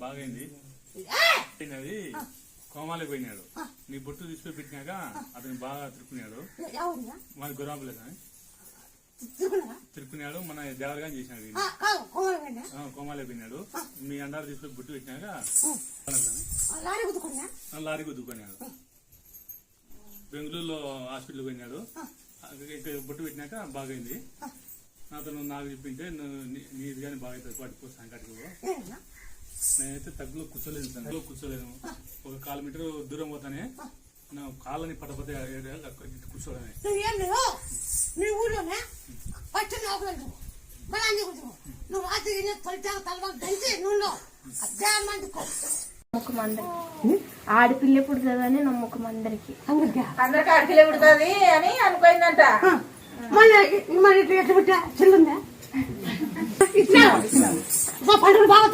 బాగైంది. అది కోమాలే పోయినాడు. నీ బొట్టు తీసుకుని పెట్టినాక అతను బాగా తిరుక్కున్నాడు. మన గురాబులేదు తిరుక్కున్నాడు. మన దేవరగాని చేసినాడు. కోమాలే పోయినాడు. మీ అండారు తీసుకుని బొట్టు పెట్టినాక లారీ గుద్దుకున్నాడు. బెంగళూరులో హాస్పిటల్ పోయినాడు. బొట్టు పెట్టినాక బాగైంది. అతను నాకు చెప్పింటే నీది కానీ బాగా అవుతుంది పట్టుకో సాయంకాటికి. నేనైతే తగ్గులో కూర్చోలేను. ఒక 1/4 మీటర్ దూరం పోతానే నా కాళ్ళని పట్టపోతే కూర్చోడమే. నమ్మకం అందరికి ఆడపిల్ల పుడుతుందని నమ్మకం అందరికి ఆడపిల్ల పుడుతుంది అని అనుకోయిందంట. చెల్లుందా పండుగ బాగా